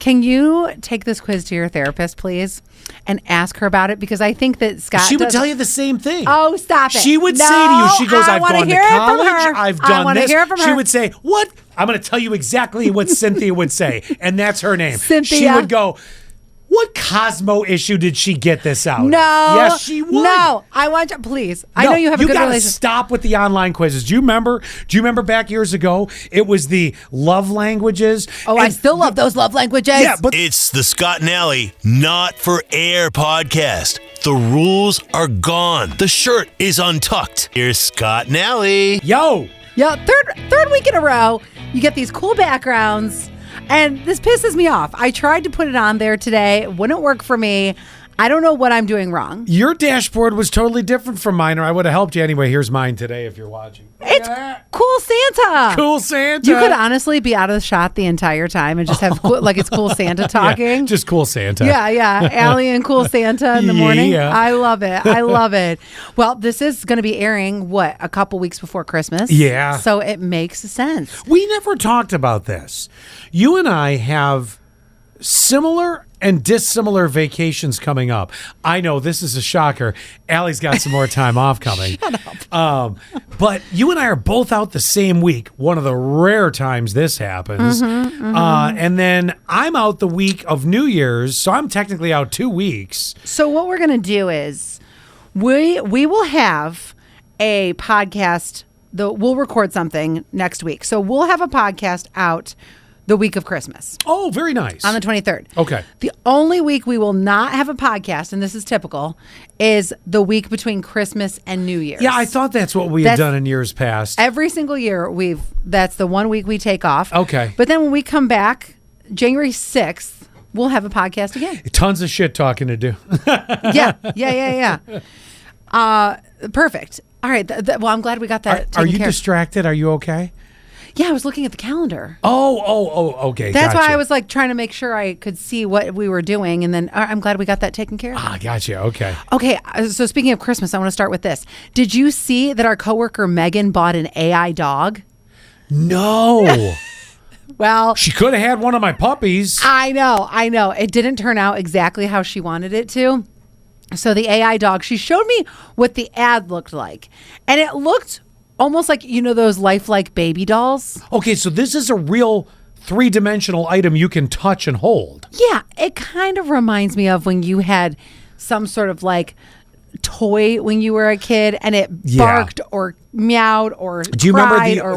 Can you take this quiz to your therapist, please, and ask her about it? Because I think that Scott would tell you the same thing. Oh, stop it. She would say to you, she goes, I've gone to college, I've done this. She would say, what? I'm going to tell you exactly what Cynthia would say. And that's her name. Cynthia. She would go, what Cosmo issue did she get this out of? No. Yes, she would. No. I want you, please. I know you have a good relationship. You got to stop with the online quizzes. Do you remember back years ago, it was the love languages? Oh, I still love those love languages. Yeah, but it's the Scott and Allie Not for Air podcast. The rules are gone. The shirt is untucked. Here's Scott and Allie. Yo. Yeah, third week in a row, you get these cool backgrounds. And this pisses me off. I tried to put it on there today. It wouldn't work for me. I don't know what I'm doing wrong. Your dashboard was totally different from mine, or I would have helped you anyway. Here's mine today if you're watching. It's Cool Santa. Cool Santa. You could honestly be out of the shot the entire time and just have it's Cool Santa talking. Yeah, just Cool Santa. Yeah. Allie and Cool Santa in the morning. Yeah. I love it. Well, this is going to be airing, a couple weeks before Christmas? Yeah. So it makes sense. We never talked about this. You and I have similar and dissimilar vacations coming up. I know this is a shocker. Allie's got some more time off coming. Shut up. But you and I are both out the same week. One of the rare times this happens. And then I'm out the week of New Year's, so I'm technically out 2 weeks. So what we're going to do is we will have a podcast. We'll record something next week. So we'll have a podcast out the week of Christmas. Oh, very nice. On the 23rd. Okay. The only week we will not have a podcast, and this is typical, is the week between Christmas and New Year's. Yeah, I thought that's what we had done in years past. Every single year, that's the 1 week we take off. Okay. But then when we come back, January 6th, we'll have a podcast again. Tons of shit talking to do. Yeah. Perfect. All right. Well, I'm glad we got that Are taken you care of. distracted? Are you okay? Yeah, I was looking at the calendar. Oh, okay. That's gotcha. why I was trying to make sure I could see what we were doing, and then I'm glad we got that taken care of. Gotcha. Okay. Okay, so speaking of Christmas, I want to start with this. Did you see that our coworker Megan bought an AI dog? No. Well, she could have had one of my puppies. I know. It didn't turn out exactly how she wanted it to. So the AI dog, she showed me what the ad looked like, and it looked almost like, those lifelike baby dolls. Okay, so this is a real 3-dimensional item you can touch and hold. Yeah, it kind of reminds me of when you had some sort of toy when you were a kid and it barked or meowed or cried or whatever. Do you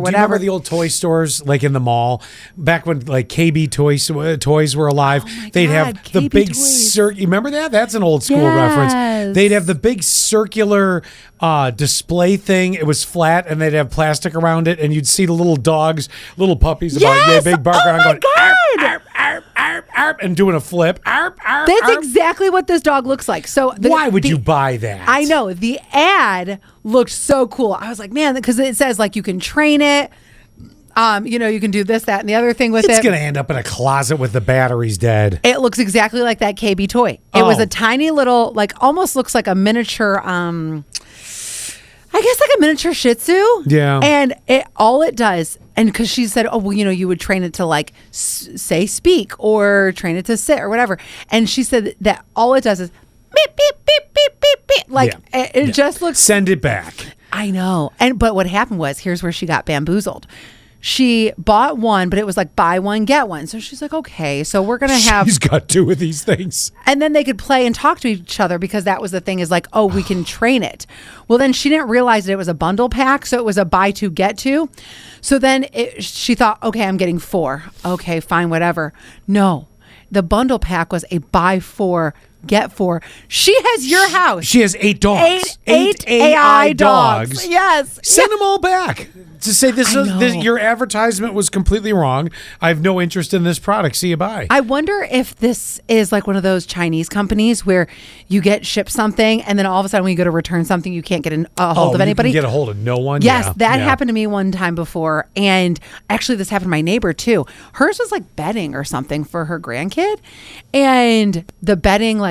remember the old toy stores in the mall back when KB toys were alive? They'd have KB the big toys. you remember that? That's an old school reference. They'd have the big circular display thing. It was flat and they'd have plastic around it and you'd see the little dogs, little puppies about big bark around going arp, arp, arp, arp, and doing a flip. Arp, arp, That's arp. exactly what this dog looks like. So why would you buy that? I know. The ad looked so cool. I was like, man, because it says you can train it. You can do this, that, and the other thing with it. It's going to end up in a closet with the batteries dead. It looks exactly like that KB toy. It was a tiny little, almost looks like a miniature, I guess a miniature Shih Tzu. Yeah. And all it does, and because she said, you would train it to say speak or train it to sit or whatever. And she said that all it does is beep, beep, beep, beep, beep, beep. It just looks. Send it back. I know. But what happened was, here's where she got bamboozled. She bought one, but it was buy one, get one. So she's like, okay, so we're going to have. She's got 2 of these things. And then they could play and talk to each other because that was the thing is we can train it. Well, then she didn't realize that it was a bundle pack. So it was a buy 2, get 2. So then she thought, okay, I'm getting 4. Okay, fine, whatever. No, the bundle pack was a buy 4, get 4. She has your house. She has 8 dogs. 8 AI dogs. Yes. Send them all back to say this your advertisement was completely wrong. I have no interest in this product. See you, bye. I wonder if this is one of those Chinese companies where you get shipped something and then all of a sudden when you go to return something, you can't get a hold of anybody. You can get a hold of no one. Yes, that happened to me one time before. And actually this happened to my neighbor too. Hers was bedding or something for her grandkid. And the bedding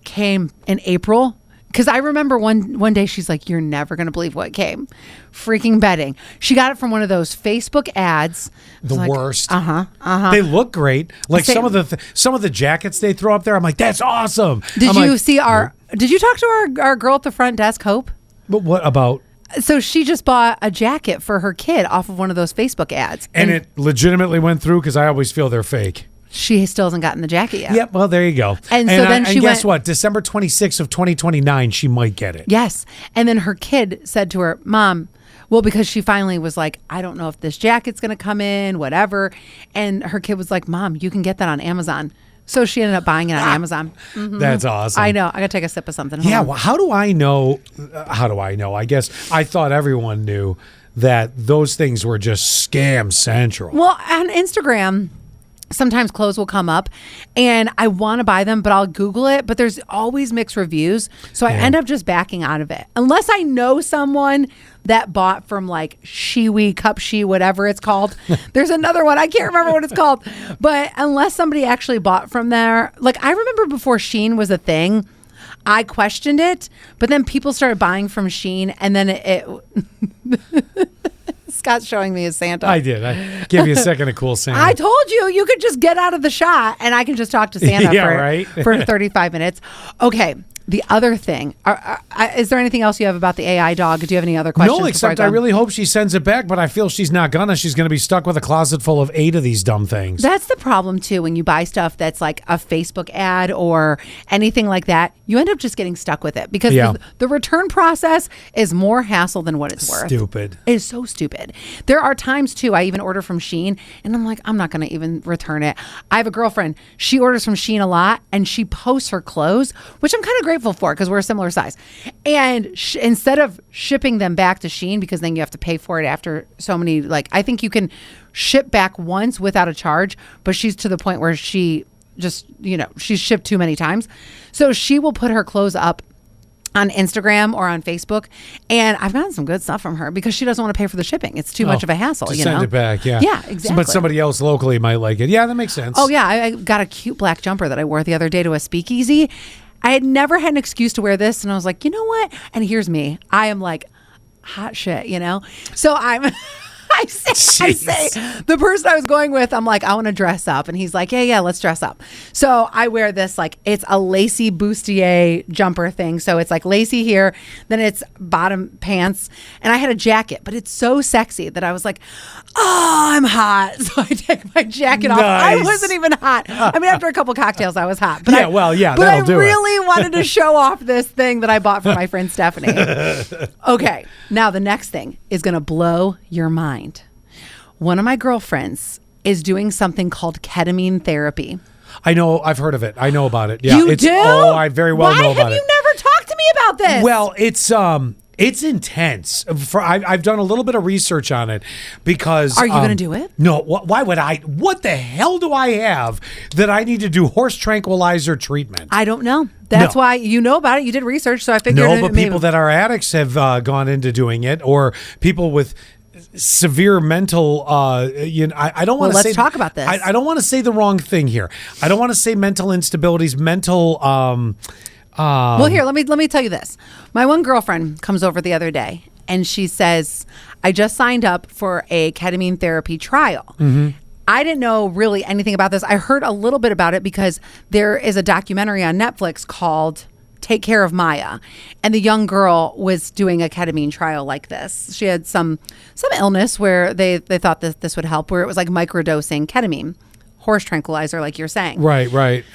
came in April. Because I remember one day she's like, "You're never gonna believe what came." Freaking bedding. She got it from one of those Facebook ads. The worst. Uh-huh. They look great. Like Same. some of the jackets they throw up there. I'm like, that's awesome. Did you see Did you talk to our girl at the front desk, Hope? But what about? So she just bought a jacket for her kid off of one of those Facebook ads, And it legitimately went through because I always feel they're fake. she still hasn't gotten the jacket yet. Yep. Well, there you go. And so then she guess went- what? December 26th of 2029, she might get it. Yes. And then her kid said to her, "Mom," well, because she finally was like, "I don't know if this jacket's going to come in, whatever." And her kid was like, "Mom, you can get that on Amazon." So she ended up buying it on Amazon. Mhm. That's awesome. I know. I got to take a sip of something. Hold Yeah. on. Well, how do I know? I guess I thought everyone knew that those things were just scam central. Well, on Instagram, sometimes clothes will come up and I want to buy them, but I'll Google it. But there's always mixed reviews. So I end up just backing out of it. Unless I know someone that bought from like Shiwi, Cup She, whatever it's called. There's another one. I can't remember what it's called. But unless somebody actually bought from there, like I remember before Shein was a thing, I questioned it, but then people started buying from Shein and then it Scott's showing me his Santa. I did. I gave you a second of cool Santa. I told you could just get out of the shot and I can just talk to Santa Yeah, right? for 35 minutes. Okay. The other thing, is there anything else you have about the AI dog? Do you have any other questions? No, except I really hope she sends it back, but I feel she's not gonna. She's gonna be stuck with a closet full of 8 of these dumb things. That's the problem too. When you buy stuff that's like a Facebook ad or anything like that, you end up just getting stuck with it because the return process is more hassle than what it's worth. Stupid. It is so stupid. There are times too, I even order from Shein and I'm like, I'm not going to even return it. I have a girlfriend. She orders from Shein a lot and she posts her clothes, which I'm kind of grateful for because we're a similar size. And instead of shipping them back to Shein, because then you have to pay for it after so many, like I think you can ship back once without a charge, but she's to the point where she just, she's shipped too many times. So she will put her clothes up on Instagram or on Facebook, and I've gotten some good stuff from her because she doesn't want to pay for the shipping. It's too much of a hassle, to send it back, yeah. Yeah, exactly. But somebody else locally might like it. Yeah, that makes sense. Oh, yeah. I got a cute black jumper that I wore the other day to a speakeasy. I had never had an excuse to wear this, and I was like, you know what? And here's me. I am like hot shit, So I'm... I say, the person I was going with, I'm like, I want to dress up. And he's like, yeah, let's dress up. So I wear this, like, it's a lacy bustier jumper thing. So it's like lacy here, then it's bottom pants. And I had a jacket, but it's so sexy that I was like, oh, I'm hot. So I take my jacket off. I wasn't even hot. I mean, after a couple cocktails, I was hot. But But I really wanted to show off this thing that I bought for my friend Stephanie. Okay, now the next thing is going to blow your mind. One of my girlfriends is doing something called ketamine therapy. I know. I've heard of it. I know about it. Yeah, you do? Oh, I very well know about it. Why have you never talked to me about this? Well, it's intense. I've done a little bit of research on it because... Are you going to do it? No. Why would I? What the hell do I have that I need to do horse tranquilizer treatment? I don't know. That's why you know about it. You did research, so I figured... No, but people that are addicts have gone into doing it, or people with severe mental I don't want to say... let's talk about this. I don't want to say the wrong thing here. I don't want to say mental instabilities, mental... well, here, let me tell you this. My one girlfriend comes over the other day and she says, I just signed up for a ketamine therapy trial. Mm-hmm. I didn't know really anything about this. I heard a little bit about it because there is a documentary on Netflix called Take Care of Maya. And the young girl was doing a ketamine trial like this. She had some illness where they thought that this would help, where it was like microdosing ketamine, horse tranquilizer, like you're saying. Right.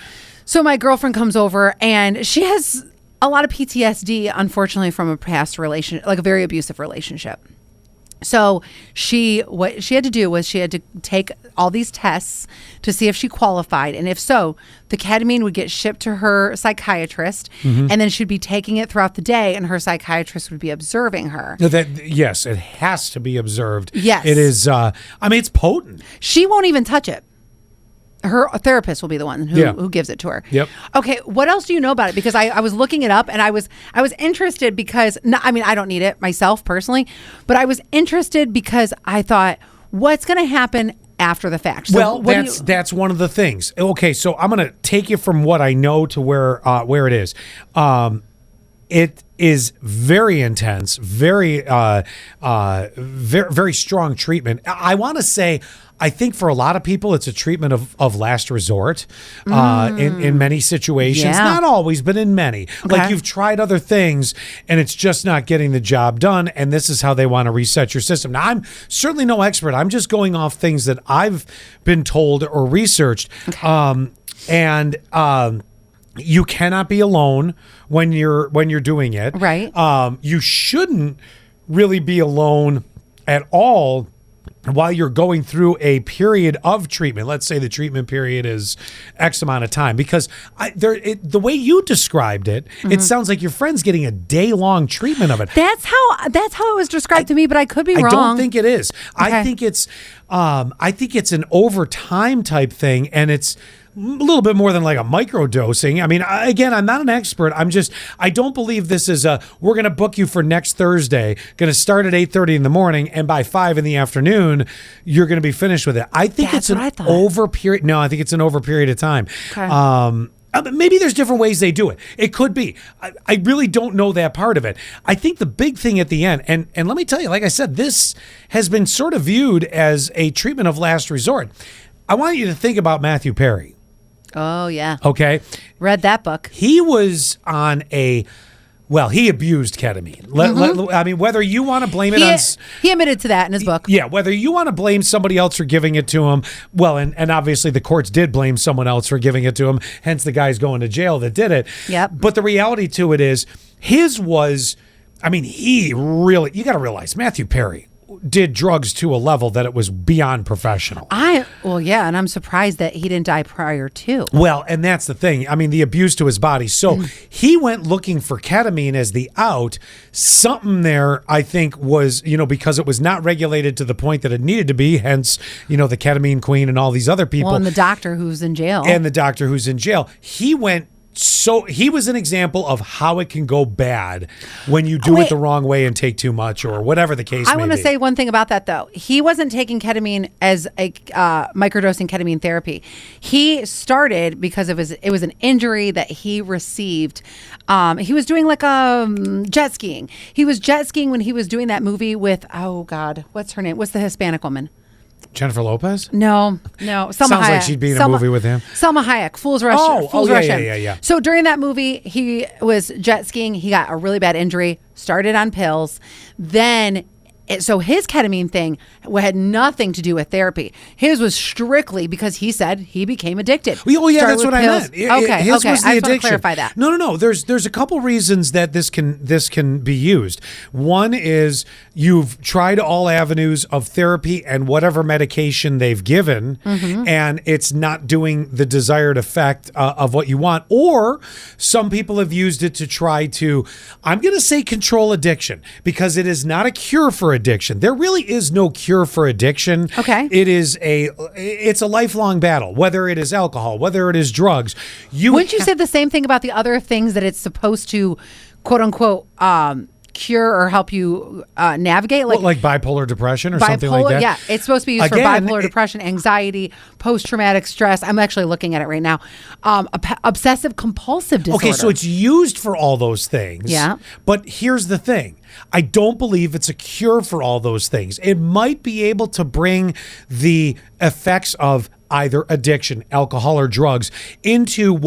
So my girlfriend comes over and she has a lot of PTSD, unfortunately, from a past relationship, like a very abusive relationship. So what she had to do was she had to take all these tests to see if she qualified. And if so, the ketamine would get shipped to her psychiatrist, and then she'd be taking it throughout the day, and her psychiatrist would be observing her. Yes, it has to be observed. Yes. It is, it's potent. She won't even touch it. Her therapist will be the one who gives it to her. Yep. Okay. What else do you know about it? Because I was looking it up and I was interested because I don't need it myself personally, but I was interested because I thought, what's going to happen after the fact? So that's one of the things. Okay, so I'm going to take you from what I know to where it is. it is very intense, very very strong treatment. I want to say, I think for a lot of people, it's a treatment of last resort in many situations. Yeah. Not always, but in many. Okay. Like you've tried other things and it's just not getting the job done. And this is how they want to reset your system. Now, I'm certainly no expert. I'm just going off things that I've been told or researched. Okay. You cannot be alone when you're doing it. Right. You shouldn't really be alone at all while you're going through a period of treatment. Let's say the treatment period is X amount of time, because the way you described it, it sounds like your friend's getting a day-long treatment of it. That's how it was described to me, but I could be wrong. I don't think it is. Okay. I think it's an overtime type thing, and it's a little bit more than like a microdosing. I mean, again, I'm not an expert. I don't believe this is we're going to book you for next Thursday, going to start at 8:30 in the morning, and by 5 in the afternoon, you're going to be finished with it. I think That's it's what I an thought. over period. No, I think it's an over period of time. Okay. Maybe there's different ways they do it. It could be. I really don't know that part of it. I think the big thing at the end, and let me tell you, like I said, this has been sort of viewed as a treatment of last resort. I want you to think about Matthew Perry. Oh, yeah. Okay. Read that book. He was on he abused ketamine. I mean, whether you want to blame it on... He admitted to that in his book. Yeah, whether you want to blame somebody else for giving it to him, well, and obviously the courts did blame someone else for giving it to him, hence the guy's going to jail that did it. Yep. But the reality to it is, his was... I mean, you got to realize, Matthew Perry did drugs to a level that it was beyond professional. And I'm surprised that he didn't die prior to. Well, and that's the thing. I mean, the abuse to his body. So he went looking for ketamine as the out. Something there, I think, was, because it was not regulated to the point that it needed to be, hence, the ketamine queen and all these other people. Well, and the doctor who's in jail. He was an example of how it can go bad when you do it the wrong way and take too much or whatever the case may be. I want to say one thing about that, though. He wasn't taking ketamine as a microdosing ketamine therapy. He started because it was an injury that he received. He was doing like jet skiing. He was jet skiing when he was doing that movie with, oh God, what's her name? What's the Hispanic woman? Jennifer Lopez? No. Selma Sounds Hayek. like she'd be in a movie with him. Selma Hayek, Fool's Rush. Yeah. So during that movie, he was jet skiing. He got a really bad injury, started on pills. Then, so his ketamine thing had nothing to do with therapy. His was strictly because he said he became addicted. Oh, yeah, Started that's with what I pills. meant. Okay. His was the I just want to addiction. clarify that. No. There's a couple reasons that this can be used. One is you've tried all avenues of therapy and whatever medication they've given, and it's not doing the desired effect of what you want. Or some people have used it to try to, I'm going to say, control addiction, because it is not a cure for addiction. There really is no cure for addiction. Okay. It's a lifelong battle, whether it is alcohol, whether it is drugs. Wouldn't you say the same thing about the other things that it's supposed to, quote unquote, cure or help you navigate? Like bipolar depression or something like that? Yeah, it's supposed to be used for bipolar depression, anxiety, post-traumatic stress. I'm actually looking at it right now. Obsessive compulsive disorder. Okay, so it's used for all those things. Yeah. But here's the thing. I don't believe it's a cure for all those things. It might be able to bring the effects of either addiction, alcohol, or drugs into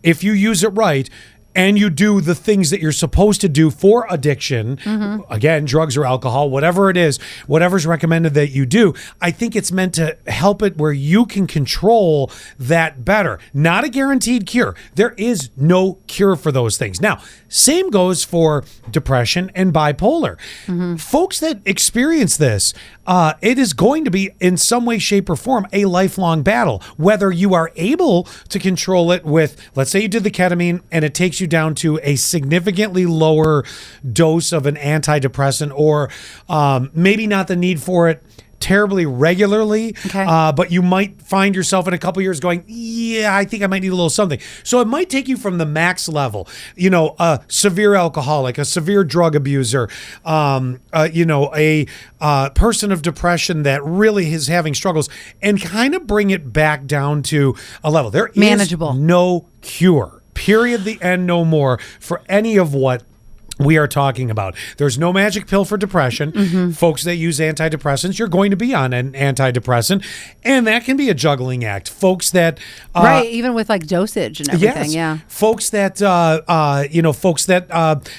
if you use it right, and you do the things that you're supposed to do for addiction, again, drugs or alcohol, whatever it is, whatever's recommended that you do, I think it's meant to help it where you can control that better. Not a guaranteed cure. There is no cure for those things. Now, same goes for depression and bipolar. Folks that experience this, it is going to be in some way, shape, or form a lifelong battle. Whether you are able to control it with, let's say you did the ketamine and it takes you down to a significantly lower dose of an antidepressant, or maybe not the need for it terribly regularly, but you might find yourself in a couple years going, I think I might need a little something. So it might take you from the max level, a severe alcoholic, a severe drug abuser, a person of depression that really is having struggles, and kind of bring it back down to a level. There is manageable. no cure. Period, the end, no more for any of what we are talking about. There's no magic pill for depression. Folks that use antidepressants, you're going to be on an antidepressant, and that can be a juggling act. Folks that right, even with like dosage and everything. yes, Yeah. folks that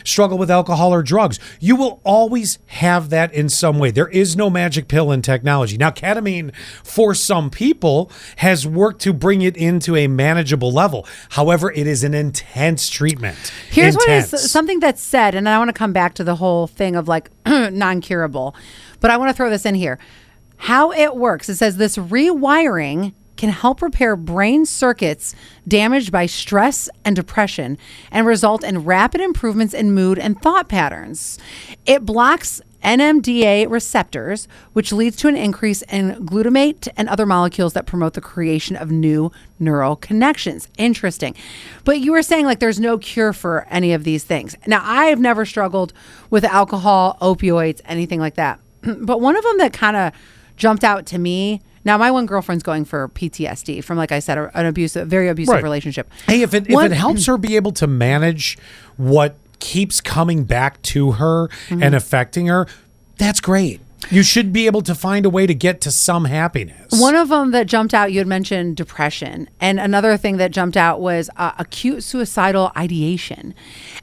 struggle with alcohol or drugs, you will always have that in some way. There is no magic pill in technology. Now, ketamine for some people has worked to bring it into a manageable level. However, it is an intense treatment. Here's what is something that's said, and I want to come back to the whole thing of like non-curable, but I want to throw this in here. How it works, it says this rewiring can help repair brain circuits damaged by stress and depression and result in rapid improvements in mood and thought patterns. It blocks NMDA receptors, which leads to an increase in glutamate and other molecules that promote the creation of new neural connections. Interesting. But you were saying like there's no cure for any of these things. Now, I have never struggled with alcohol, opioids, anything like that. But one of them that kind of jumped out to me. Now, my one girlfriend's going for PTSD from, like I said, an very abusive relationship. Hey, if it helps her be able to manage what keeps coming back to her and affecting her, that's great. You should be able to find a way to get to some happiness. One of them that jumped out, you had mentioned depression. And another thing that jumped out was acute suicidal ideation.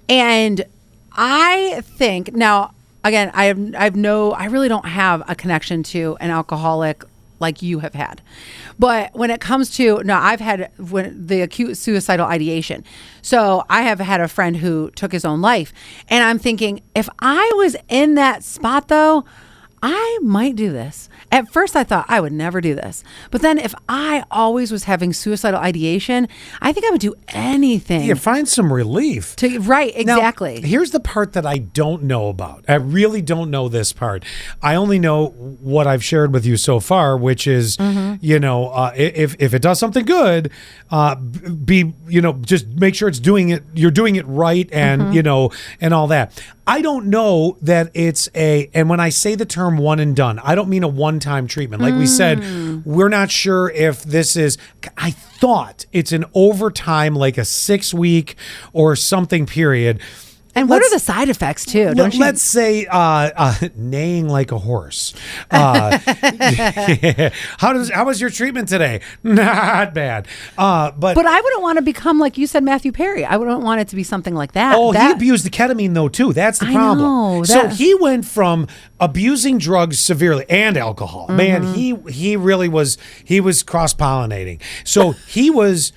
And I think, now, again, I really don't have a connection to an alcoholic like you have had. But when it comes to, I've had the acute suicidal ideation. So I have had a friend who took his own life. And I'm thinking, if I was in that spot though, I might do this. At first I thought I would never do this. But then if I always was having suicidal ideation, I think I would do anything. Yeah, find some relief. Right, exactly. Now, here's the part that I don't know about. I really don't know this part. I only know what I've shared with you so far, which is, if it does something good, just make sure you're doing it right and, and all that. I don't know that it's and when I say the term one and done, I don't mean a one-time treatment. Like we said, we're not sure if this is, I thought it's an overtime, like a 6-week or something period. And what are the side effects too? Let's say neighing like a horse. How was your treatment today? Not bad. But I wouldn't want to become, like you said, Matthew Perry. I wouldn't want it to be something like that. Oh, he abused the ketamine though too. That's the problem. I know, so he went from abusing drugs severely and alcohol. Man, he really was. He was cross-pollinating. So he was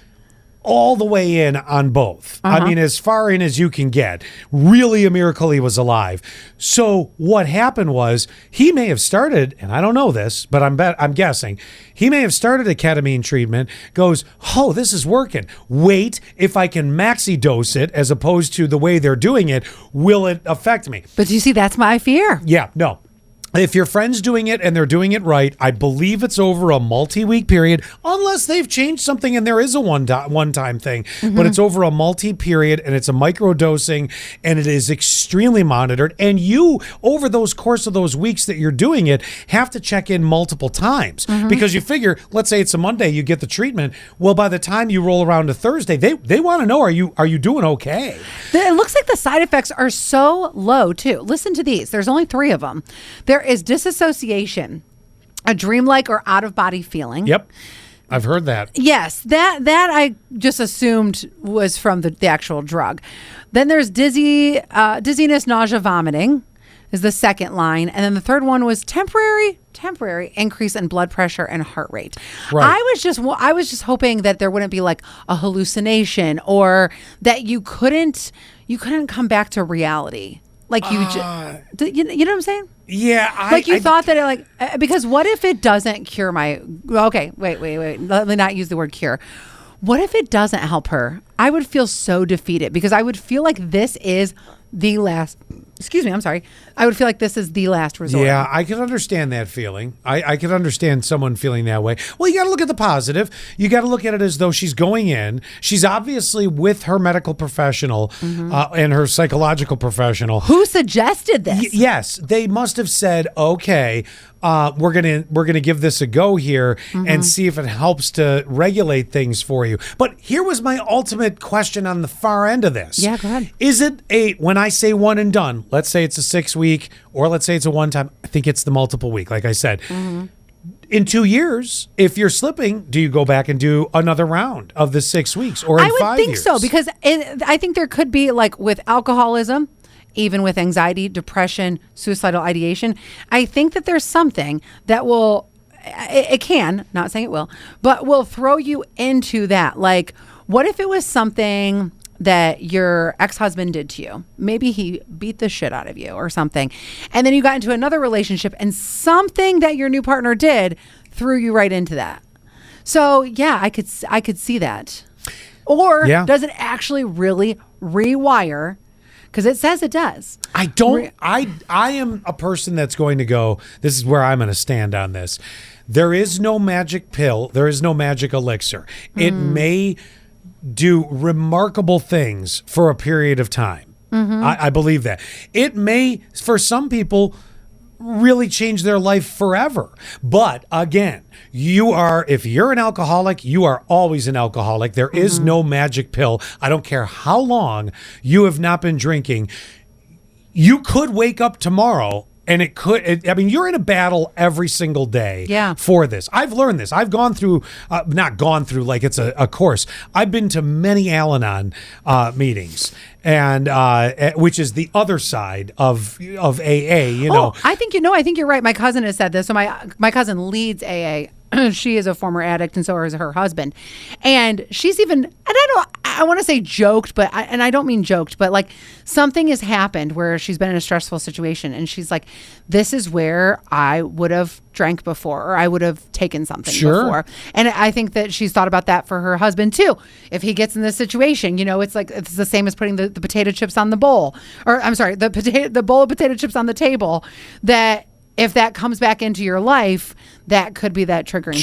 all the way in on both. I mean, as far in as you can get. Really a miracle he was alive. So what happened was he may have started, and I don't know this, but I'm guessing, he may have started a ketamine treatment, goes, oh, this is working. Wait, if I can maxi dose it as opposed to the way they're doing it, will it affect me? But you see, that's my fear. Yeah, no. If your friend's doing it and they're doing it right, I believe it's over a multi-week period, unless they've changed something and there is a one-time thing. But it's over a multi-period and it's a micro-dosing and it is extremely monitored. And you, over those course of those weeks that you're doing it, have to check in multiple times because you figure, let's say it's a Monday, you get the treatment. Well, by the time you roll around to Thursday, they want to know, are you doing okay? It looks like the side effects are so low too. Listen to these. There's only 3 of them. There is disassociation, a dreamlike or out-of-body feeling. Yep. I've heard that. Yes, that I just assumed was from the actual drug. Then there's dizziness, nausea, vomiting is the second line. And then the third one was temporary increase in blood pressure and heart rate. Right. I was just hoping that there wouldn't be like a hallucination or that you couldn't come back to reality. Like you know what I'm saying? Yeah. You thought that because what if it doesn't cure okay, wait. Let me not use the word cure. What if it doesn't help her? I would feel so defeated because I would feel like this is the last, I would feel like this is the last resort. Yeah, I can understand that feeling. I can understand someone feeling that way. Well, you got to look at the positive. You got to look at it as though she's going in. She's obviously with her medical professional and her psychological professional. Who suggested this? Yes, they must have said, okay, we're gonna give this a go here and see if it helps to regulate things for you. But here was my ultimate question on the far end of this. Yeah, go ahead. Is it when I say one and done, let's say it's a 6-week, or let's say it's a one time, I think it's the multiple week, like I said. In 2 years, if you're slipping, do you go back and do another round of the 6 weeks, or in I would 5 think years? so, because I think there could be, like with alcoholism, even with anxiety, depression, suicidal ideation, I think that there's something that will, it can, not saying it will, but will throw you into that. Like, what if it was something that your ex-husband did to you? Maybe he beat the shit out of you or something. And then you got into another relationship and something that your new partner did threw you right into that. So yeah, I could see that. Or does it actually really rewire? Because it says it does. I don't. I am a person that's going to go, this is where I'm going to stand on this. There is no magic pill. There is no magic elixir. It may do remarkable things for a period of time. I believe that. It may, for some people, really change their life forever. But again, if you're an alcoholic, you are always an alcoholic. There is no magic pill. I don't care how long you have not been drinking. You could wake up tomorrow and you're in a battle every single day for this. I've learned this. I've gone through, not gone through like it's a course. I've been to many Al-Anon meetings, and which is the other side of AA. I think you're right. My cousin has said this. So my cousin leads AA. She is a former addict, and so is her husband. And she's even, and I want to say joked, but I don't mean joked, but like something has happened where she's been in a stressful situation, and she's like, this is where I would have drank before, or I would have taken something before. And I think that she's thought about that for her husband too. If he gets in this situation, it's like, it's the same as putting the potato chips on the bowl, or I'm sorry, the bowl of potato chips on the table, that if that comes back into your life, that could be that triggering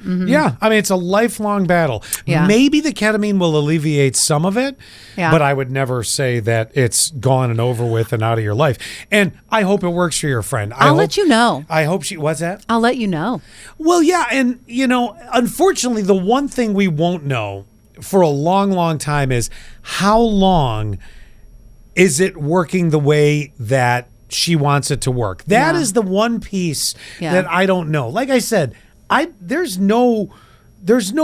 thing. Yeah. I mean, it's a lifelong battle. Maybe the ketamine will alleviate some of it, but I would never say that it's gone and over with and out of your life. And I hope it works for your friend. I'll let you know. I hope what's that? I'll let you know. Well, yeah. And, unfortunately, the one thing we won't know for a long, long time is how long is it working the way that she wants it to work. That is the one piece that I don't know. Like I said, there's no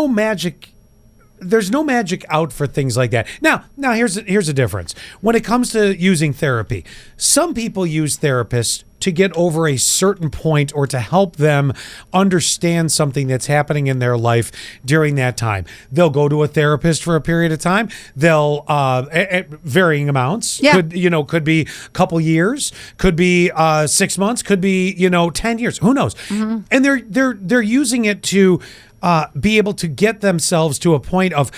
magic out for things like that. Now here's a difference. When it comes to using therapy, some people use therapists to get over a certain point or to help them understand something that's happening in their life during that time. They'll go to a therapist for a period of time. They'll at varying amounts. Could be a couple years, could be 6 months, could be 10 years. Who knows? And they're using it to be able to get themselves to a point of,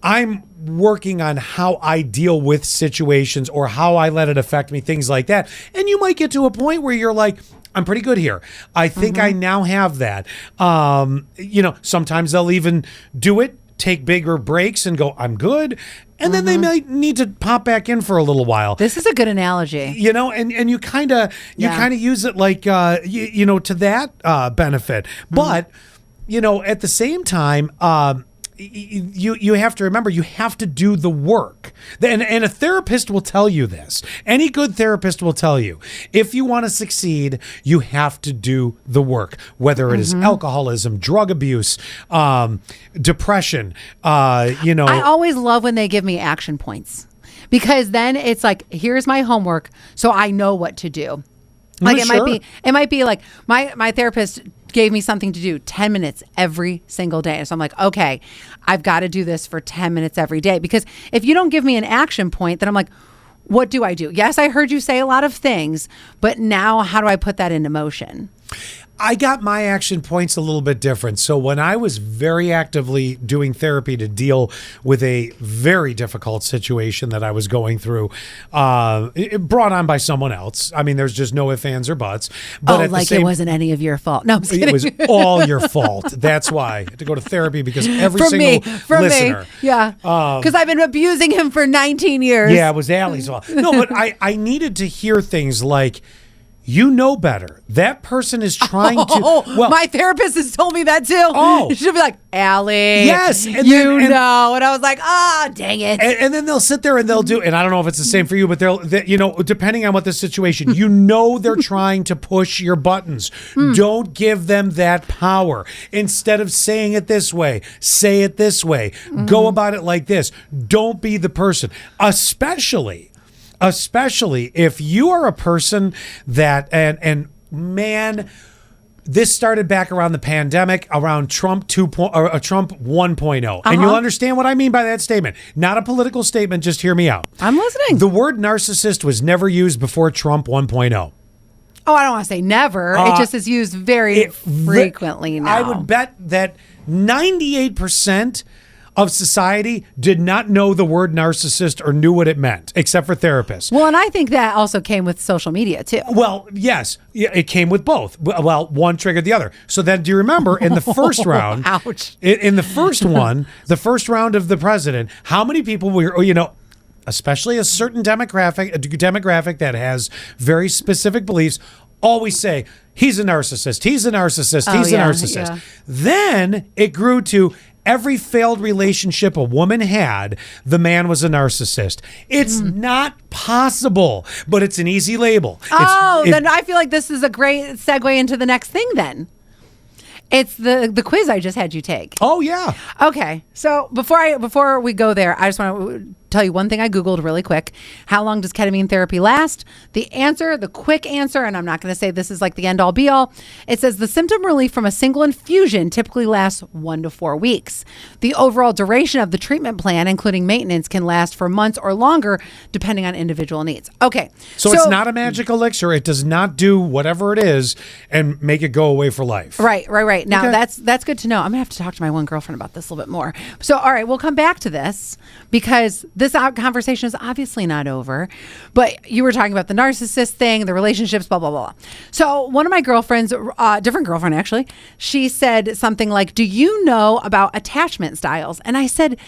I'm working on how I deal with situations or how I let it affect me, things like that. And you might get to a point where you're like, I'm pretty good here. I think I now have that. Sometimes they'll even do it, take bigger breaks and go, I'm good. And then they might need to pop back in for a little while. This is a good analogy. And you kind of use it like, to that benefit. But, at the same time, you have to remember, you have to do the work. And a therapist will tell you this. Any good therapist will tell you, if you want to succeed, you have to do the work, whether it is alcoholism, drug abuse, depression, I always love when they give me action points, because then it's like, here's my homework, so I know what to do. Like it might be like my therapist gave me something to do 10 minutes every single day. So I'm like, okay, I've got to do this for 10 minutes every day. Because if you don't give me an action point, then I'm like, what do I do? Yes, I heard you say a lot of things, but now how do I put that into motion? I got my action points a little bit different. So when I was very actively doing therapy to deal with a very difficult situation that I was going through, brought on by someone else. I mean, there's just no ifs, ands, or buts. But it wasn't any of your fault. No, I'm just kidding. It was all your fault. That's why I had to go to therapy, because every single listener. Yeah. Because I've been abusing him for 19 years. Yeah, it was Allie's fault. No, but I needed to hear things like, you know better. That person is trying to. Well, my therapist has told me that too. Oh. She'll be like, Allie, yes, and you know. And I was like, dang it. And then they'll sit there and they'll do, and I don't know if it's the same for you, but depending on what the situation, they're trying to push your buttons. Don't give them that power. Instead of saying it this way, say it this way. Go about it like this. Don't be the person, especially if you are a person that, and man, this started back around the pandemic, around Trump 1.0. And you'll understand what I mean by that statement. Not a political statement, just hear me out. I'm listening. The word narcissist was never used before Trump 1.0. Oh, I don't want to say never. It just is used very frequently now. I would bet that 98% of society did not know the word narcissist or knew what it meant, except for therapists. Well, and I think that also came with social media, too. Well, yes, it came with both. Well, one triggered the other. So then, do you remember in the first round? Ouch. In the first one, the first round of the president, how many people were, especially a certain demographic that has very specific beliefs, always say, he's a narcissist, he's a narcissist, he's a narcissist. Yeah. Then it grew to every failed relationship a woman had, the man was a narcissist. It's not possible, but it's an easy label. Then I feel like this is a great segue into the next thing then. It's the quiz I just had you take. Oh, yeah. Okay. So before we go there, I just want to tell you one thing I Googled really quick. How long does ketamine therapy last? The quick answer, and I'm not going to say this is like the end all be all. It says the symptom relief from a single infusion typically lasts 1 to 4 weeks. The overall duration of the treatment plan, including maintenance, can last for months or longer, depending on individual needs. Okay. So it's not a magic elixir. It does not do whatever it is and make it go away for life. Right. Now, that's good to know. I'm going to have to talk to my one girlfriend about this a little bit more. So, all right, we'll come back to this because this conversation is obviously not over. But you were talking about the narcissist thing, the relationships, blah, blah, blah. So one of my girlfriends, different girlfriend actually, she said something like, do you know about attachment styles? And I said,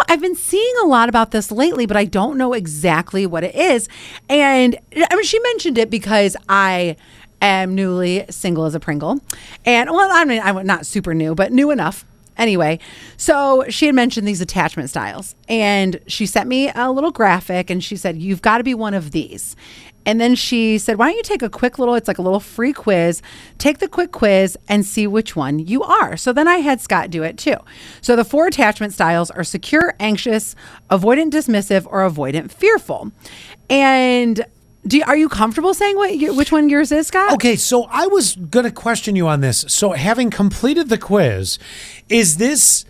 I've been seeing a lot about this lately, but I don't know exactly what it is. And she mentioned it because I am newly single as a Pringle. And I'm not super new, but new enough. Anyway, so she had mentioned these attachment styles and she sent me a little graphic and she said, you've got to be one of these. And then she said, why don't you take it's like a little free quiz, take the quick quiz and see which one you are. So then I had Scott do it too. So the 4 attachment styles are secure, anxious, avoidant, dismissive, or avoidant, fearful. And are you comfortable saying which one yours is, Scott? Okay, so I was going to question you on this. So having completed the quiz, is this...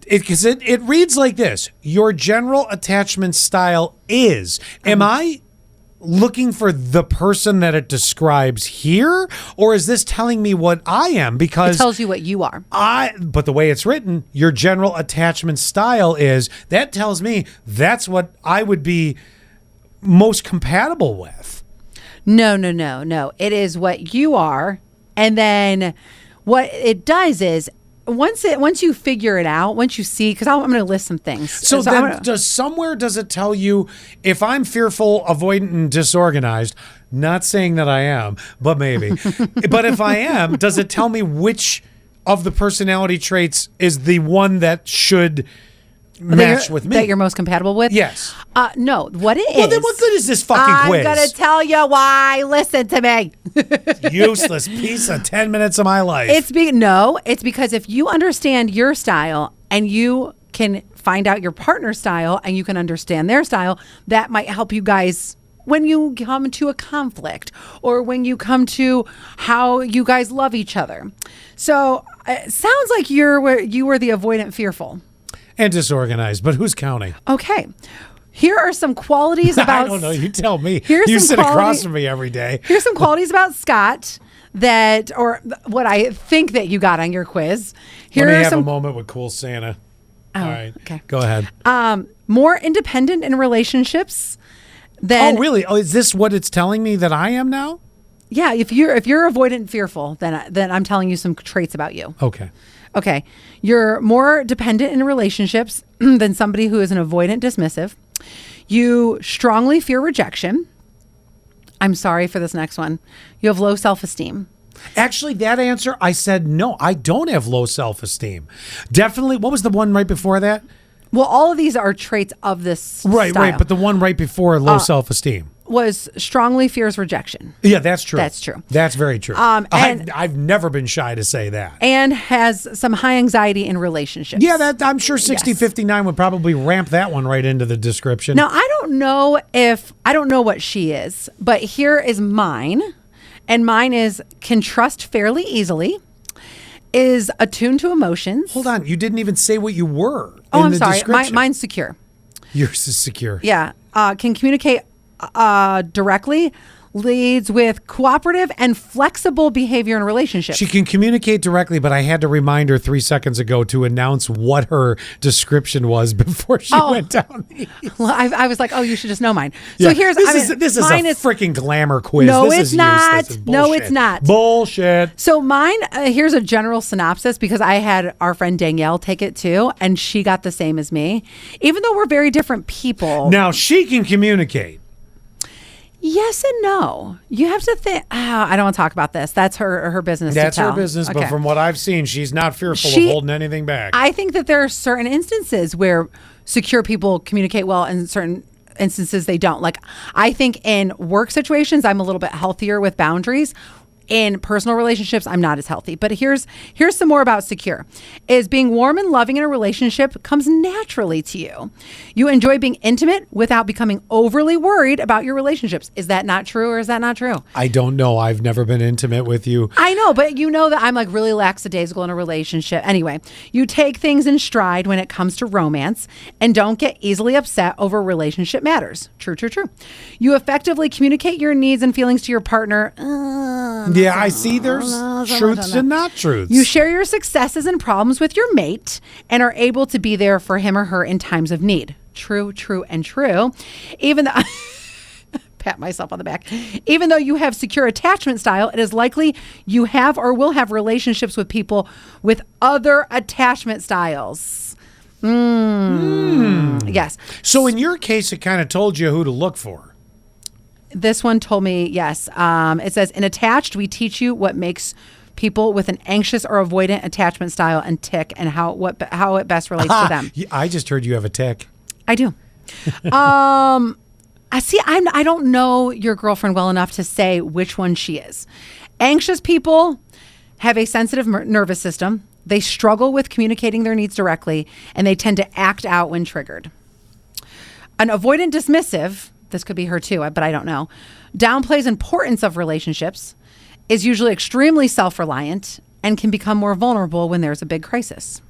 Because it reads like this. Your general attachment style is... Am I looking for the person that it describes here? Or is this telling me what I am? Because... It tells you what you are. But the way it's written, your general attachment style is... That tells me that's what I would be... most compatible with. No. It is what you are. And then what it does is once you figure it out, once you see, because I'm going to list some things. So then does it tell you if I'm fearful, avoidant, and disorganized, not saying that I am, but maybe, but if I am, does it tell me which of the personality traits is the one that should match with me? That you're most compatible with? Yes. No, what it is. Well, then what good is this fucking quiz? I'm going to tell you why. Listen to me. Useless piece of 10 minutes of my life. It's because if you understand your style and you can find out your partner's style and you can understand their style, that might help you guys when you come to a conflict or when you come to how you guys love each other. So it sounds like you were the avoidant fearful. And disorganized, but who's counting? Okay. Here are some qualities about... I don't know. You tell me. You sit across from me every day. Here's some qualities about Scott or what I think that you got on your quiz. Let me have a moment with Cool Santa. Oh, all right. Okay. Go ahead. More independent in relationships than... Oh, really? Oh, is this what it's telling me that I am now? Yeah. If you're avoidant and fearful, then I'm telling you some traits about you. Okay. You're more dependent in relationships than somebody who is an avoidant dismissive. You strongly fear rejection. I'm sorry for this next one. You have low self-esteem. Actually, that answer, I said, no, I don't have low self-esteem. Definitely. What was the one right before that? Well, all of these are traits of this style. Right. But the one right before low self-esteem was strongly fears rejection. Yeah, that's true. That's true. That's very true. And I've never been shy to say that. And has some high anxiety in relationships. Yeah, I'm sure 6059 would probably ramp that one right into the description. Now, I don't know what she is, but here is mine. And mine is can trust fairly easily, is attuned to emotions. Hold on. You didn't even say what you were. Oh, I'm sorry. Mine's secure. Yours is secure. Yeah. Can communicate directly, leads with cooperative and flexible behavior in relationships. She can communicate directly, but I had to remind her 3 seconds ago to announce what her description was before she went down these. Well, I was like, oh, you should just know mine. Yeah. So here's this is a freaking glamour quiz. No, this it's is not. This is No, bullshit. it's not. Bullshit. So mine, here's a general synopsis because I had our friend Danielle take it too, and she got the same as me. Even though we're very different people. Now, she can communicate. Yes and no. You have to think. I don't want to talk about this. That's her business. That's to her tell. business. Okay. But from what I've seen, she's not fearful of holding anything back. I think that there are certain instances where secure people communicate well, and certain instances they don't. Like I think in work situations, I'm a little bit healthier with boundaries. In personal relationships, I'm not as healthy. But here's some more about secure. Is being warm and loving in a relationship comes naturally to you. You enjoy being intimate without becoming overly worried about your relationships. Is that not true or is that not true? I don't know. I've never been intimate with you. I know, but you know that I'm like really lackadaisical in a relationship. Anyway, you take things in stride when it comes to romance and don't get easily upset over relationship matters. True. You effectively communicate your needs and feelings to your partner. Yeah, I see there's truths and not truths. You share your successes and problems with your mate and are able to be there for him or her in times of need. True. Even though pat myself on the back. Even though you have secure attachment style, it is likely you have or will have relationships with people with other attachment styles. Yes. So in your case, it kind of told you who to look for. This one told me, yes. It says, in attached, we teach you what makes people with an anxious or avoidant attachment style and tick and how it best relates to them. I just heard you have a tick. I do. I don't know your girlfriend well enough to say which one she is. Anxious people have a sensitive nervous system. They struggle with communicating their needs directly, and they tend to act out when triggered. An avoidant dismissive, this could be her too, but I don't know, downplays importance of relationships, is usually extremely self-reliant, and can become more vulnerable when there's a big crisis.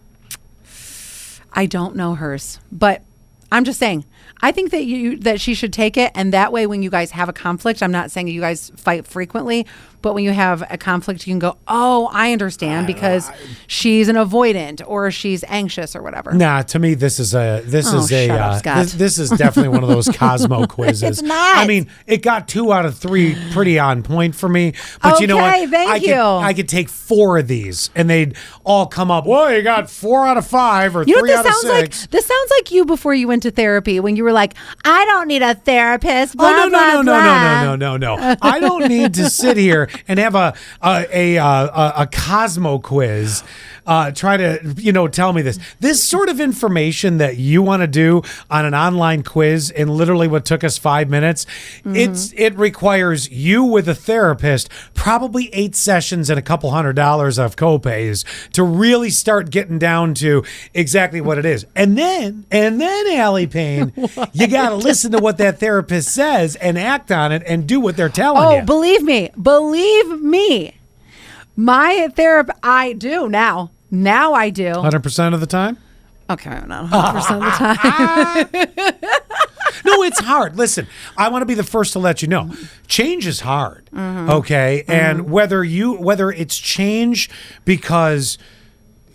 I don't know hers, but I'm just saying, I think that she should take it, and that way when you guys have a conflict, I'm not saying you guys fight frequently, but when you have a conflict, you can go, oh, I understand because she's an avoidant or she's anxious or whatever. Nah, to me, this is definitely one of those Cosmo quizzes. It's not. I mean, it got 2 out of 3 pretty on point for me. But you know what? I could take 4 of these and they'd all come up, well, you got 4 out of 5 or 3 out of 6. This sounds like you before you went to therapy when you were like, I don't need a therapist. Blah, no. blah. I don't need to sit here and have a Cosmo quiz. Try to, tell me this. This sort of information that you want to do on an online quiz in literally what took us 5 minutes, it requires you with a therapist, probably 8 sessions and a couple $100 of copays to really start getting down to exactly what it is. And then Allie Payne, you got to listen to what that therapist says and act on it and do what they're telling you. Oh, believe me. My therapist, I do now. Now I do. 100% of the time? Okay, not 100% of the time. No, it's hard. Listen, I want to be the first to let you know. Change is hard. Okay? And whether it's change because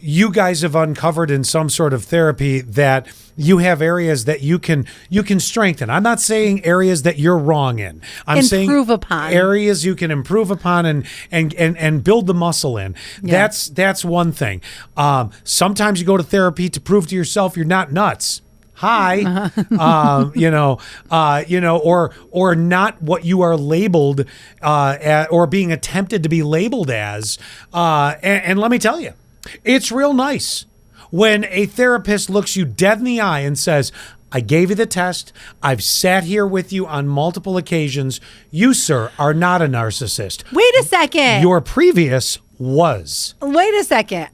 you guys have uncovered in some sort of therapy that you have areas that you can strengthen. I'm not saying areas that you're wrong in. I'm saying areas you can improve upon and build the muscle in. Yeah. That's one thing. Sometimes you go to therapy to prove to yourself you're not nuts. hi, or not what you are labeled or being attempted to be labeled as. And let me tell you, it's real nice when a therapist looks you dead in the eye and says, I gave you the test. I've sat here with you on multiple occasions. You, sir, are not a narcissist. Wait a second. Your previous was. Wait a second.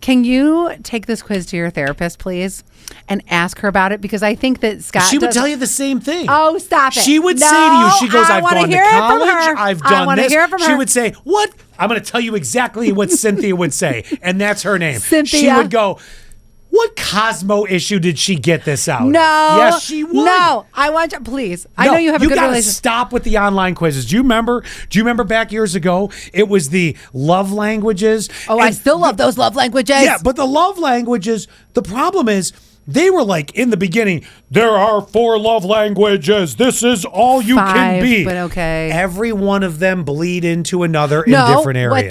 Can you take this quiz to your therapist, please, and ask her about it? Because I think that Scott She would tell you the same thing. Oh, stop it. She would No, say to you, she goes, I I've wanna gone to hear it from college. her. I've I done wanna this. hear it from She her. would say, what? I'm going to tell you exactly what Cynthia would say. And that's her name. Cynthia. She would go, what Cosmo issue did she get this out of? No. Yes, she would. No. I want you, please. I know you have a good gotta relationship. stop with the online quizzes. Do you remember back years ago? It was the love languages. Oh, I still love those love languages. Yeah, but the love languages, the problem is they were like in the beginning, there are 4 love languages. This is all you 5, can be. but okay. Every one of them bleed into another in different areas. What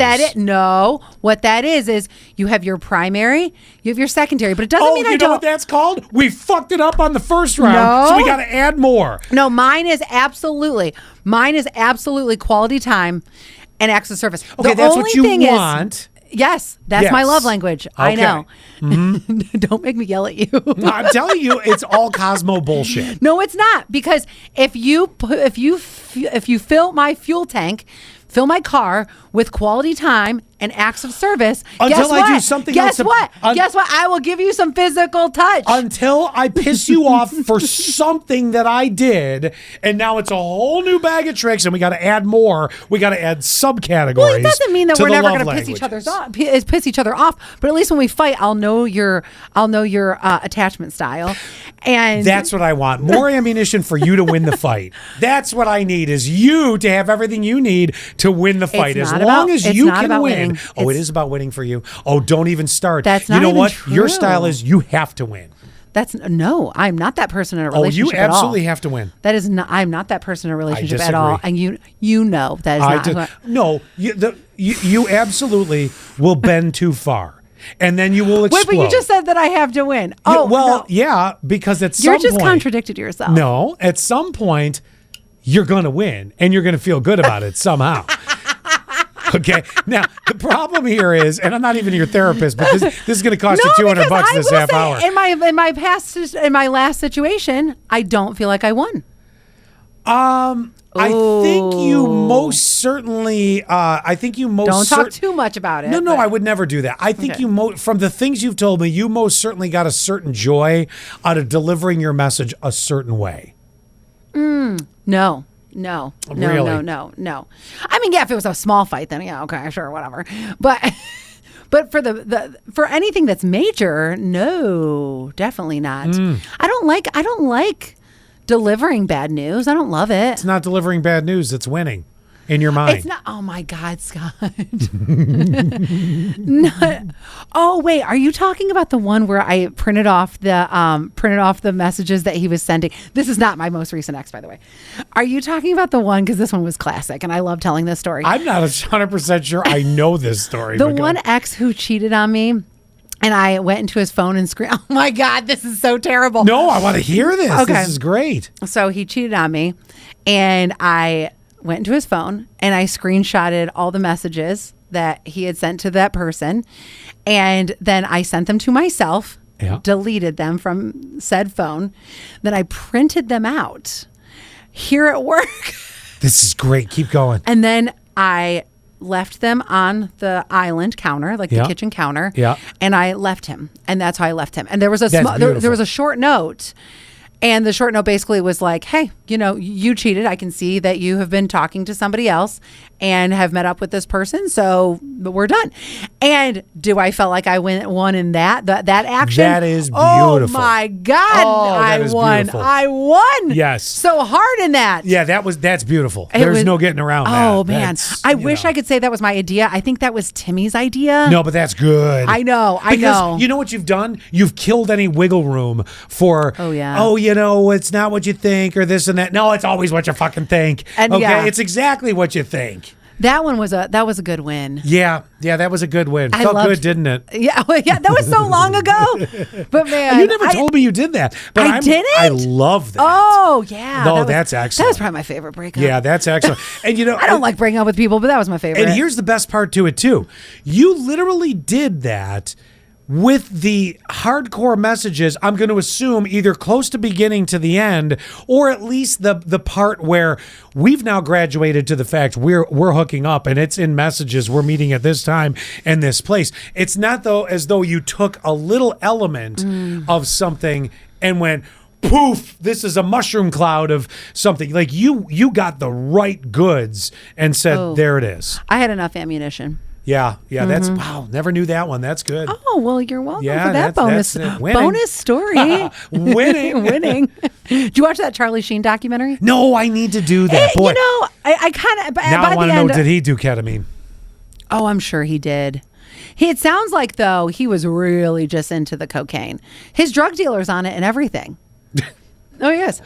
that is you have your primary, you have your secondary, but it doesn't mean I you don't. know what that's called? We fucked it up on the first round, No. so we got to add more. No, mine is absolutely quality time and acts of service. Okay, The that's only what you thing want. Yes, that's my Yes. love language. I Okay. know. Mm-hmm. Don't make me yell at you. I'm telling you, it's all Cosmo bullshit. No, it's not, because if you fill my fuel tank, fill my car with quality time and acts of service, Until guess I what? do something Guess else. what? Guess what? I will give you some physical touch. Until I piss you off for something that I did, and now it's a whole new bag of tricks, and we got to add more. We got to add subcategories. Well, it doesn't mean that to we're the never love going to piss languages. piss each other off. But at least when we fight, I'll know your attachment style, and That's what I want. More ammunition for you to win the fight. That's what I need, is you to have everything you need to win the fight. It's As not long about- as it's you not can about win. winning. Oh, it It's- is about winning for you. Oh, don't even start. That's You not know even what? Your true. style is you have to win. that's no. I'm not that person in a Oh, relationship you at all. absolutely have to win. That is not. I'm not that person in a relationship at disagree. all, and you know that is not. No, you absolutely will bend too far, and then you will explode. Wait, but you just said that I have to win. Oh, no. yeah, because at You're some just point, contradicted yourself. No, at some point, you're going to win, and you're going to feel good about it somehow. Okay. Now the problem here is, and I'm not even your therapist, but this is going to cost you $200 because I this will half say, hour. in my last situation, I don't feel like I won. I think you most certainly. Don't talk too much about it. No, but- I would never do that. I think Okay. from the things you've told me, you most certainly got a certain joy out of delivering your message a certain way. No. Really? No. I mean, yeah, if it was a small fight, then yeah, okay, sure, whatever. But but for anything that's major, no, definitely not. I don't like delivering bad news. I don't love it. It's not delivering bad news. It's winning in your mind. It's not. Oh my God, Scott. Oh wait, are you talking about the one where I printed off the messages that he was sending? This is not my most recent ex, by the way. Are you talking about the one, because this one was classic, and I love telling this story. I'm not 100% sure I know this story. The but go one on. ex who cheated on me. And I went into his phone and screamed, "Oh my God, this is so terrible." No, I want to hear this. Okay. This is great. So he cheated on me, and I went into his phone and I screenshotted all the messages that he had sent to that person. And then I sent them to myself, Yeah. deleted them from said phone. Then I printed them out here at work. This is great. Keep going. And then I left them on the island counter, like Yeah. the kitchen counter. Yeah. And I left him. And that's how I left him. And there was a That's there beautiful. was a short note. And the short note basically was like, "Hey, you cheated. I can see that you have been talking to somebody else and have met up with this person. So we're done." And do I felt like I won in that action? That is Oh beautiful. my God. Oh, that I is won. beautiful. I won. Yes. So hard in that. Yeah, that's beautiful. It There's was- no getting around that. Oh man, That's, I you wish know. I could say that was my idea. I think that was Timmy's idea. No, but that's good. I know. Because you know what you've done? You've killed any wiggle room for, Oh, yeah. oh, it's not what you think or this and that. No, it's always what you fucking think. And okay, yeah. it's exactly what you think. That was a good win. Yeah, that was a good win. Felt good, didn't it? Yeah, that was so long ago. But man, you never told me you did that. But I didn't. I love that. Oh yeah. No, that's excellent. That was probably my favorite breakup. Yeah, that's excellent. And I don't like breaking up with people, but that was my favorite. And here's the best part to it too. You literally did that with the hardcore messages, I'm going to assume either close to beginning to the end, or at least the part where we've now graduated to the fact we're hooking up and it's in messages, we're meeting at this time and this place. It's not though as though you took a little element of something and went, poof, this is a mushroom cloud of something. Like you got the right goods and said, there it is. I had enough ammunition. Yeah, that's wow. Never knew that one. That's good. Oh well, you're welcome for that bonus story. Winning. Did you watch that Charlie Sheen documentary? No, I need to do that. Boy, I kind of now I want to know. Did he do ketamine? Oh, I'm sure he did. It sounds like though he was really just into the cocaine. His drug dealer's on it and everything. Oh yes.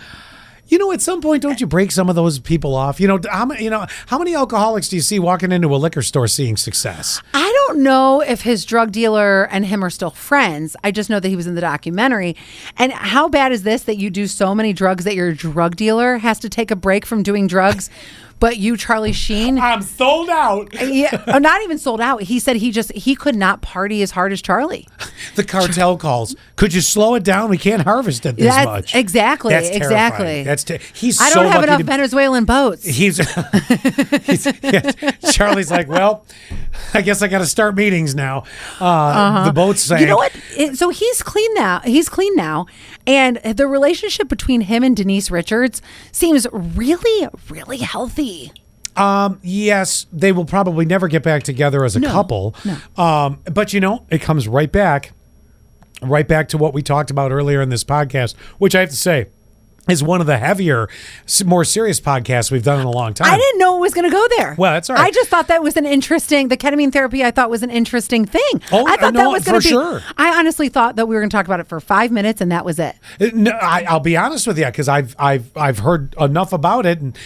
At some point, don't you break some of those people off? How many alcoholics do you see walking into a liquor store seeing success? I don't know if his drug dealer and him are still friends. I just know that he was in the documentary. And how bad is this that you do so many drugs that your drug dealer has to take a break from doing drugs? But you, Charlie Sheen, I'm sold out. Yeah, not even sold out. He said he could not party as hard as Charlie. The cartel calls. Could you slow it down? We can't harvest it this much. Exactly. That's exactly. He's. I don't have enough Venezuelan boats. Charlie's like, well, I guess I got to start meetings now. The boat's saying. You know what? So he's clean now. And the relationship between him and Denise Richards seems really, really healthy. Yes, they will probably never get back together as a couple. No. But it comes right back to what we talked about earlier in this podcast, which I have to say is one of the heavier, more serious podcasts we've done in a long time. I didn't know it was going to go there. Well, that's all right. I just thought that was the ketamine therapy I thought was an interesting thing. Oh, I thought that was going to be, sure. I honestly thought that we were going to talk about it for 5 minutes and that was it. No, I'll be honest with you, because I've heard enough about it, and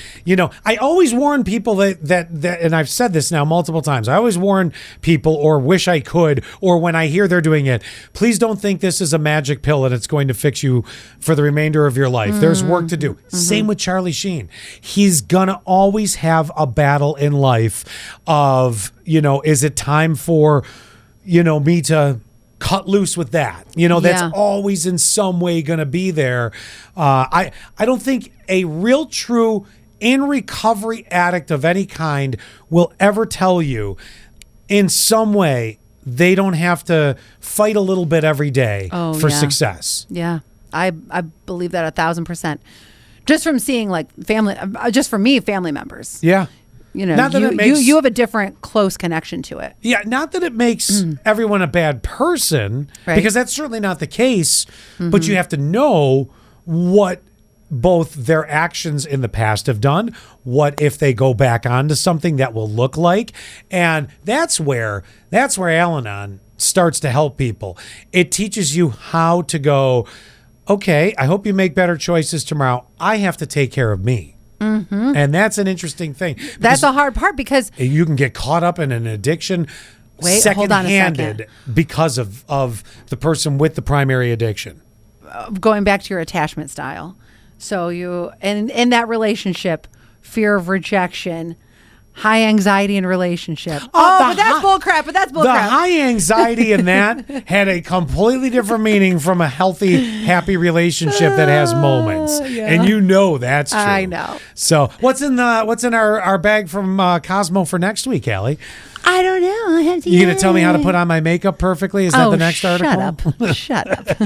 I always warn people that and I've said this now multiple times. I always warn people, or wish I could, or when I hear they're doing it, please don't think this is a magic pill and it's going to fix you for the remainder of your life. There's work to do. Same with Charlie Sheen. He's gonna always have a battle in life of, is it time for, me to cut loose with that? That's always in some way gonna be there. I don't think a real true in recovery addict of any kind will ever tell you in some way they don't have to fight a little bit every day for success. Yeah. I believe that 1,000%. Just from seeing family members. Yeah. Not that you have a different close connection to it. Yeah, not that it makes everyone a bad person, right? Because that's certainly not the case, but you have to know what both their actions in the past have done, what if they go back onto something that will look like, and that's where Al-Anon starts to help people. It teaches you how to go, okay, I hope you make better choices tomorrow. I have to take care of me. And that's an interesting thing. That's a hard part, because you can get caught up in an addiction second-handed because of the person with the primary addiction. Going back to your attachment style. So you, and in that relationship, fear of rejection, high anxiety in relationship. But that's bullcrap. The high anxiety in that had a completely different meaning from a healthy, happy relationship that has moments, and that's true. I know. So what's in our bag from Cosmo for next week, Allie? I don't know. I have to. You gonna tell me how to put on my makeup perfectly? Is that the next article? Shut up. Did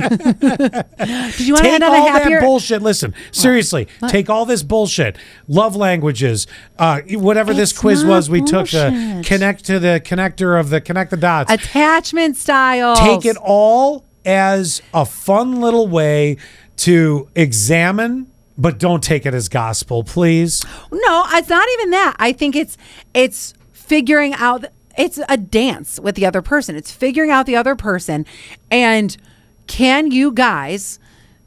you want to take end on all a happier? That bullshit? Listen, seriously, take all this bullshit. Love languages, whatever this quiz was we took to connect to the connector of the connect the dots. Attachment styles. Take it all as a fun little way to examine. But don't take it as gospel, please. No, it's not even that. I think it's figuring out, it's a dance with the other person. It's figuring out the other person. And can you guys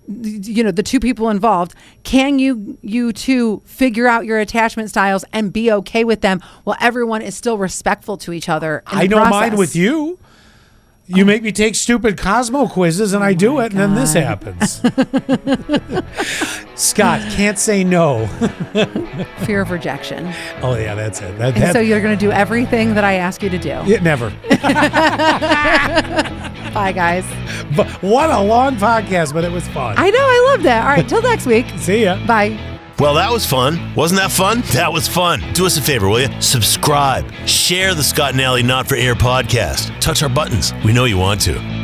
the two people involved, can you two figure out your attachment styles and be okay with them while everyone is still respectful to each other? I know mine with you. You make me take stupid Cosmo quizzes, and I do it, and then this happens. Scott, can't say no. Fear of rejection. Oh, yeah, that's it. And so you're going to do everything that I ask you to do. Yeah, never. Bye, guys. But what a long podcast, but it was fun. I know. I love that. All right. Till next week. See ya. Bye. Well, that was fun. Wasn't that fun? That was fun. Do us a favor, will you? Subscribe. Share the Scott and Allie Not for Air podcast. Touch our buttons. We know you want to.